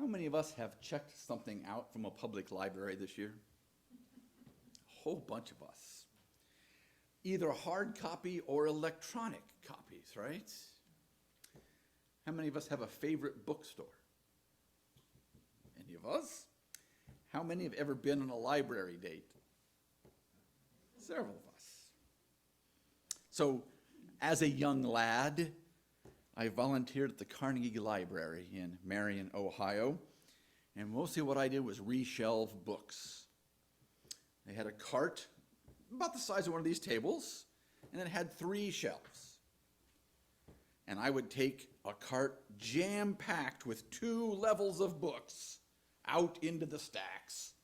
How many of us have checked something out from a public library this year? A whole bunch of us. Either hard copy or electronic copies, right? How many of us have a favorite bookstore? Any of us? How many have ever been on a library date? Several of us. So, as a young lad, I volunteered at the Carnegie Library in Marion, Ohio, and mostly what I did was reshelve books. They had a cart about the size of one of these tables, and it had 3 shelves. And I would take a cart jam-packed with 2 levels of books out into the stacks.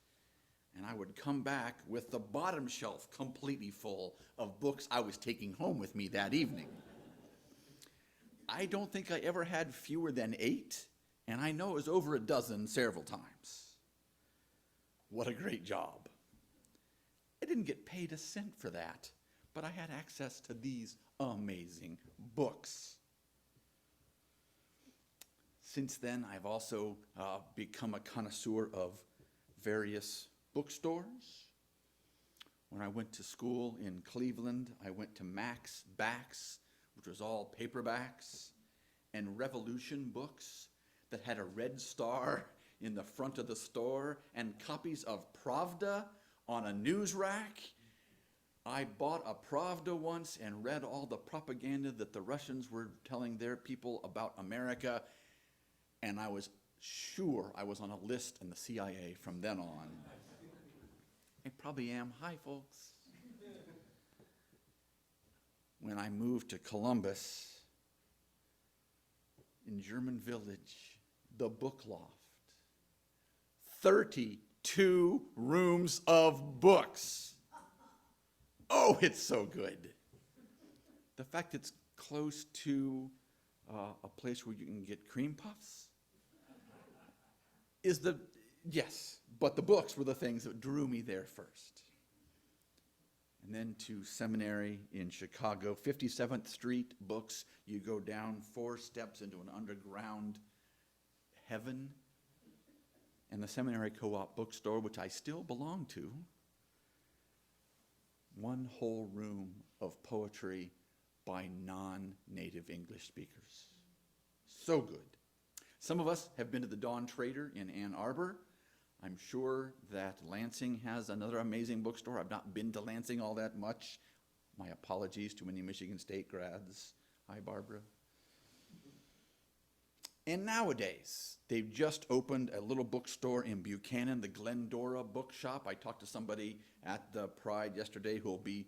And I would come back with the bottom shelf completely full of books I was taking home with me that evening. I don't think I ever had fewer than 8, and I know it was over a dozen several times. What a great job. I didn't get paid a cent for that, but I had access to these amazing books. Since then, I've also become a connoisseur of various bookstores. When I went to school in Cleveland, I went to Mac's Backs, which was all paperbacks, and Revolution books that had a red star in the front of the store and copies of Pravda on a news rack. I bought a Pravda once and read all the propaganda that the Russians were telling their people about America, and I was sure I was on a list in the CIA from then on. I probably am. Hi, folks. When I moved to Columbus, in German Village, the Book Loft, 32 rooms of books. Oh, it's so good. The fact it's close to a place where you can get cream puffs is yes, but the books were the things that drew me there first. And then to seminary in Chicago, 57th Street books. You go down 4 steps into an underground heaven. And the seminary co-op bookstore, which I still belong to, 1 whole room of poetry by non-native English speakers. So good. Some of us have been to the Dawn Trader in Ann Arbor. I'm sure that Lansing has another amazing bookstore. I've not been to Lansing all that much. My apologies to any Michigan State grads. Hi, Barbara. And nowadays, they've just opened a little bookstore in Buchanan, the Glendora Bookshop. I talked to somebody at the Pride yesterday who will be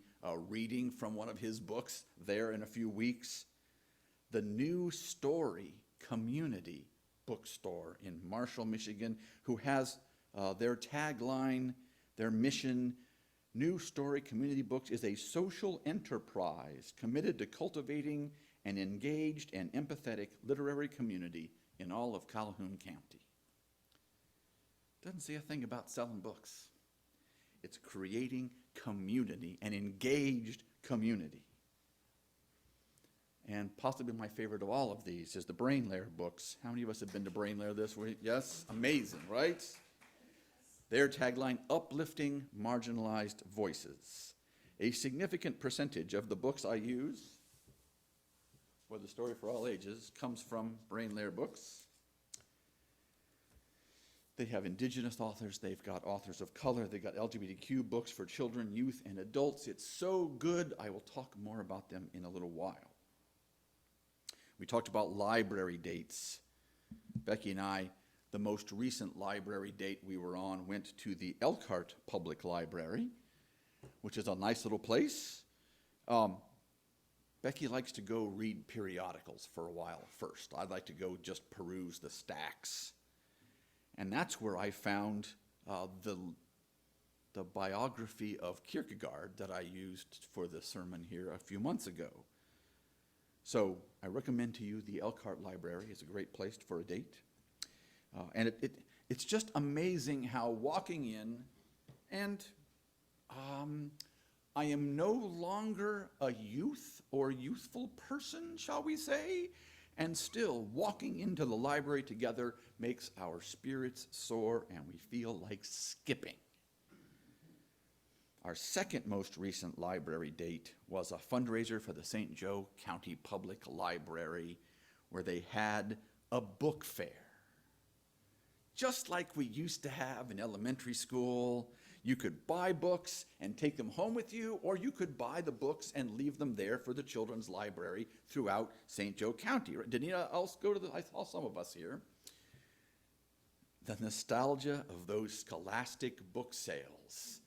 reading from one of his books there in a few weeks. The New Story Community Bookstore in Marshall, Michigan, who has their tagline, their mission, New Story Community Books is a social enterprise committed to cultivating an engaged and empathetic literary community in all of Calhoun County. Doesn't say a thing about selling books. It's creating community, an engaged community. And possibly my favorite of all of these is the Brain Lair books. How many of us have been to Brain Lair this week? Yes? Amazing, right? Their tagline, uplifting marginalized voices. A significant percentage of the books I use, for the Story for All Ages, comes from Brain Lair books. They have indigenous authors, they've got authors of color, they've got LGBTQ books for children, youth, and adults. It's so good, I will talk more about them in a little while. We talked about library dates. Becky and I, the most recent library date we were on went to the Elkhart Public Library, which is a nice little place. Becky likes to go read periodicals for a while first. I'd like to go just peruse the stacks. And that's where I found the biography of Kierkegaard that I used for the sermon here a few months ago. So I recommend to you the Elkhart Library. It's a great place for a date. And it's just amazing how walking in, and I am no longer a youth or youthful person, shall we say, And still, walking into the library together makes our spirits soar and we feel like skipping. Our second most recent library date was a fundraiser for the St. Joe County Public Library, where they had a book fair. Just like we used to have in elementary school. You could buy books and take them home with you, or you could buy the books and leave them there for the children's library throughout St. Joe County. Did anyone else go to I saw some of us here. The nostalgia of those scholastic book sales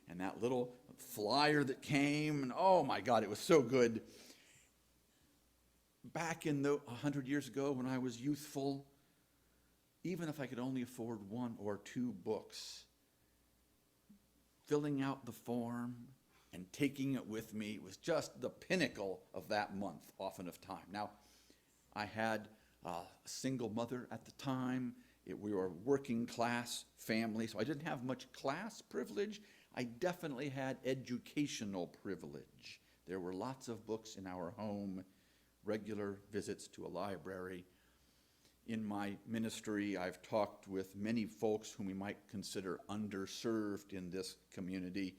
and that little flyer that came, and oh my God, it was so good. Back in 100 years ago when I was youthful, even if I could only afford 1 or 2 books, filling out the form and taking it with me was just the pinnacle of that month, often of time. Now, I had a single mother at the time. We were a working class family, so I didn't have much class privilege. I definitely had educational privilege. There were lots of books in our home, regular visits to a library. In my ministry, I've talked with many folks whom we might consider underserved in this community,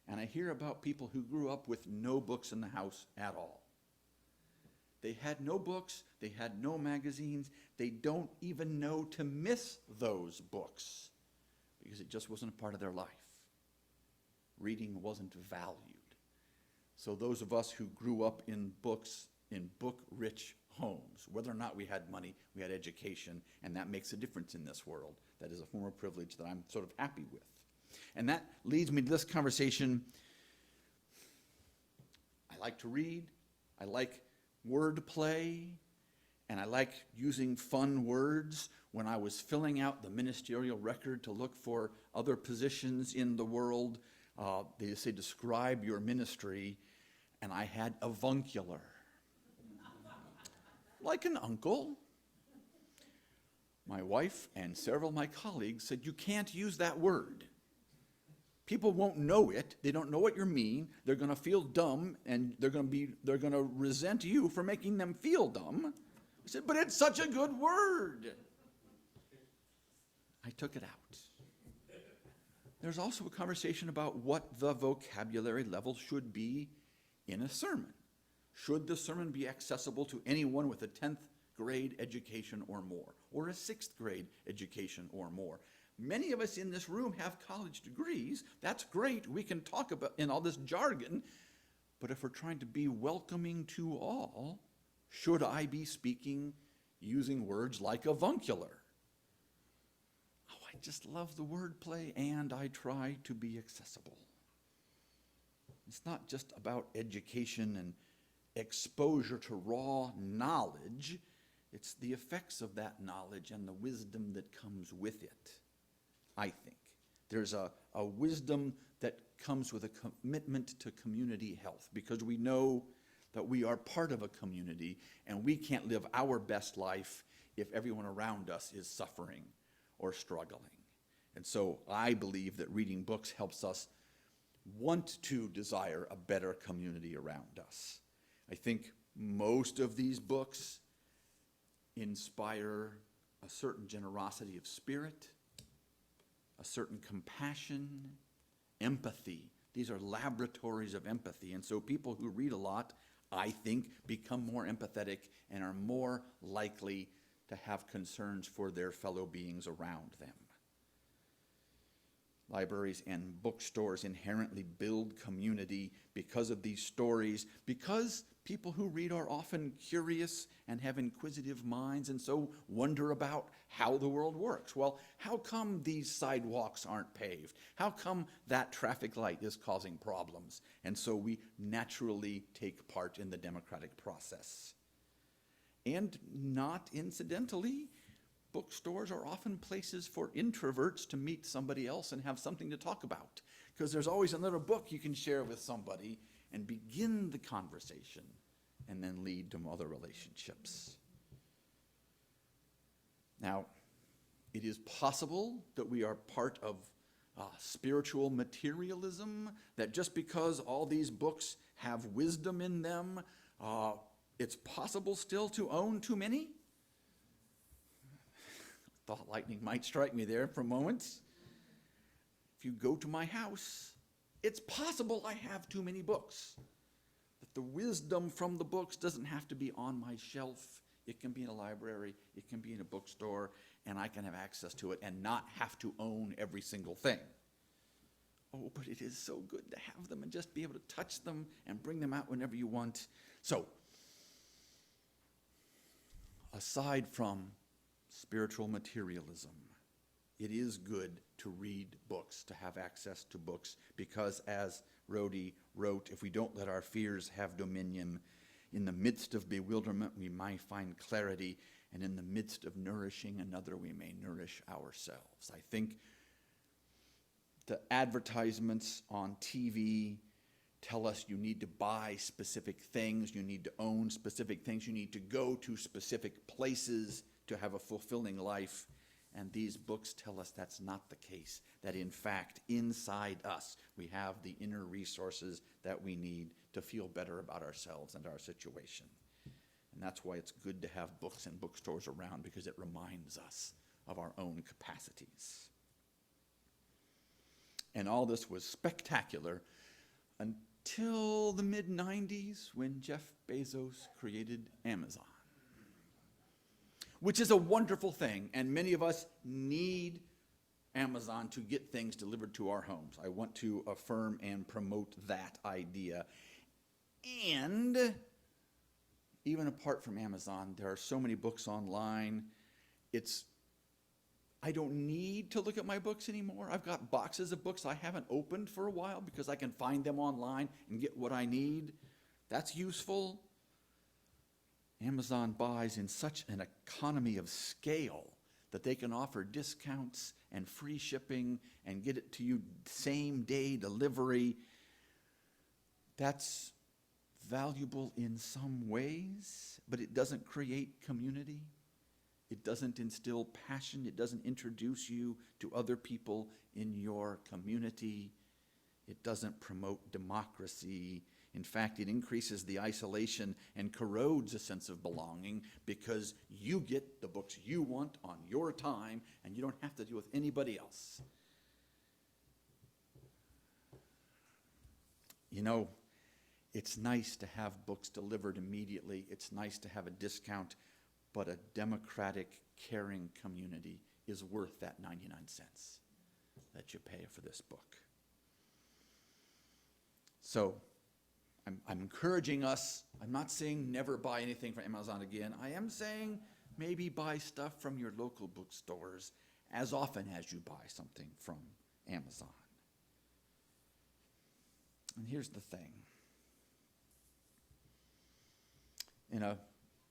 and I hear about people who grew up with no books in the house at all. They had no books, they had no magazines, they don't even know to miss those books because it just wasn't a part of their life. Reading wasn't valued. So those of us who grew up in books, in book-rich homes, whether or not we had money, we had education, and that makes a difference in this world. That is a form of privilege that I'm sort of happy with. And that leads me to this conversation. I like to read, I like wordplay, and I like using fun words. When I was filling out the ministerial record to look for other positions in the world, they say, describe your ministry, and I had avuncular. Like an uncle. My wife and several of my colleagues said, you can't use that word. People won't know it. They don't know what you mean. They're going to feel dumb, and they're going to resent you for making them feel dumb. I said, but it's such a good word. I took it out. There's also a conversation about what the vocabulary level should be in a sermon. Should the sermon be accessible to anyone with a 10th grade education or more, or a 6th grade education or more? Many of us in this room have college degrees. That's great. We can talk about in all this jargon. But if we're trying to be welcoming to all, should I be speaking using words like avuncular? Oh, I just love the wordplay, and I try to be accessible. It's not just about education and exposure to raw knowledge. It's the effects of that knowledge and the wisdom that comes with it, I think. There's a wisdom that comes with a commitment to community health, because we know that we are part of a community and we can't live our best life if everyone around us is suffering or struggling. And so I believe that reading books helps us want to desire a better community around us. I think most of these books inspire a certain generosity of spirit, a certain compassion, empathy. These are laboratories of empathy. And so people who read a lot, I think, become more empathetic and are more likely to have concerns for their fellow beings around them. Libraries and bookstores inherently build community because of these stories, because people who read are often curious and have inquisitive minds and so wonder about how the world works. Well, how come these sidewalks aren't paved? How come that traffic light is causing problems? And so we naturally take part in the democratic process. And not incidentally, bookstores are often places for introverts to meet somebody else and have something to talk about, because there's always another book you can share with somebody and begin the conversation and then lead to other relationships. Now, it is possible that we are part of spiritual materialism, that just because all these books have wisdom in them, it's possible still to own too many? Thought lightning might strike me there for a moment. If you go to my house, it's possible I have too many books. But the wisdom from the books doesn't have to be on my shelf. It can be in a library, it can be in a bookstore, and I can have access to it and not have to own every single thing. Oh, but it is so good to have them and just be able to touch them and bring them out whenever you want. So, aside from spiritual materialism, it is good to read books, to have access to books, because as Rhodey wrote, if we don't let our fears have dominion, in the midst of bewilderment we might find clarity, and in the midst of nourishing another we may nourish ourselves. I think the advertisements on TV tell us you need to buy specific things, you need to own specific things, you need to go to specific places to have a fulfilling life. And these books tell us that's not the case, that in fact, inside us, we have the inner resources that we need to feel better about ourselves and our situation. And that's why it's good to have books and bookstores around, because it reminds us of our own capacities. And all this was spectacular until the mid-90s, when Jeff Bezos created Amazon. Which is a wonderful thing, and many of us need Amazon to get things delivered to our homes. I want to affirm and promote that idea. And even apart from Amazon, there are so many books online. I don't need to look at my books anymore. I've got boxes of books I haven't opened for a while because I can find them online and get what I need. That's useful. Amazon buys in such an economy of scale that they can offer discounts and free shipping and get it to you same day delivery. That's valuable in some ways, but it doesn't create community. It doesn't instill passion. It doesn't introduce you to other people in your community. It doesn't promote democracy. In fact, it increases the isolation and corrodes a sense of belonging, because you get the books you want on your time and you don't have to deal with anybody else. You know, it's nice to have books delivered immediately. It's nice to have a discount, but a democratic, caring community is worth that 99 cents that you pay for this book. So, I'm encouraging us. I'm not saying never buy anything from Amazon again. I am saying maybe buy stuff from your local bookstores as often as you buy something from Amazon. And here's the thing. In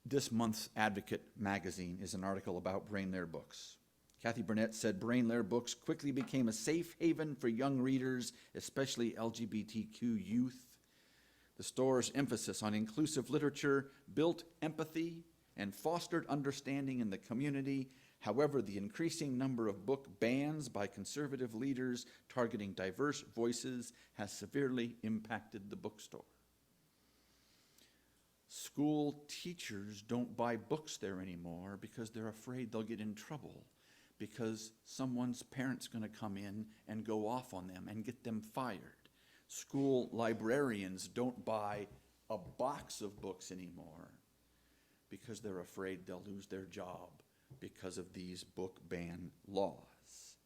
this month's Advocate magazine is an article about Brainlair Books. Kathy Burnett said Brainlair Books quickly became a safe haven for young readers, especially LGBTQ youth. The store's emphasis on inclusive literature built empathy and fostered understanding in the community. However, the increasing number of book bans by conservative leaders targeting diverse voices has severely impacted the bookstore. School teachers don't buy books there anymore because they're afraid they'll get in trouble, because someone's parent's going to come in and go off on them and get them fired. School librarians don't buy a box of books anymore because they're afraid they'll lose their job because of these book ban laws.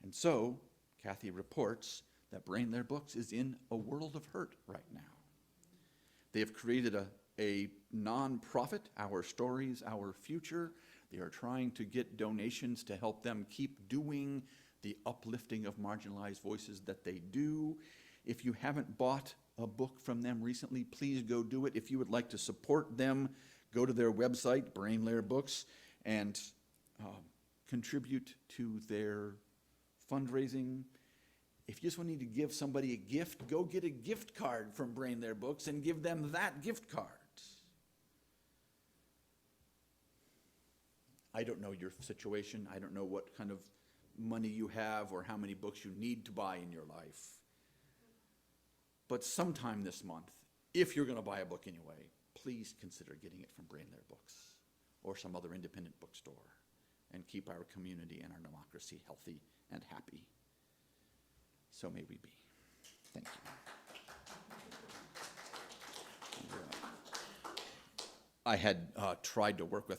And so, Kathy reports that Brainlair Books is in a world of hurt right now. They have created a nonprofit, Our Stories, Our Future. They are trying to get donations to help them keep doing the uplifting of marginalized voices that they do. If you haven't bought a book from them recently, please go do it. If you would like to support them, go to their website, Brainlair Books, and contribute to their fundraising. If you just want to give somebody a gift, go get a gift card from Brainlair Books and give them that gift card. I don't know your situation. I don't know what kind of money you have or how many books you need to buy in your life. But sometime this month, if you're going to buy a book anyway, please consider getting it from Brainlair Books or some other independent bookstore, and keep our community and our democracy healthy and happy. So may we be. Thank you. I had tried to work with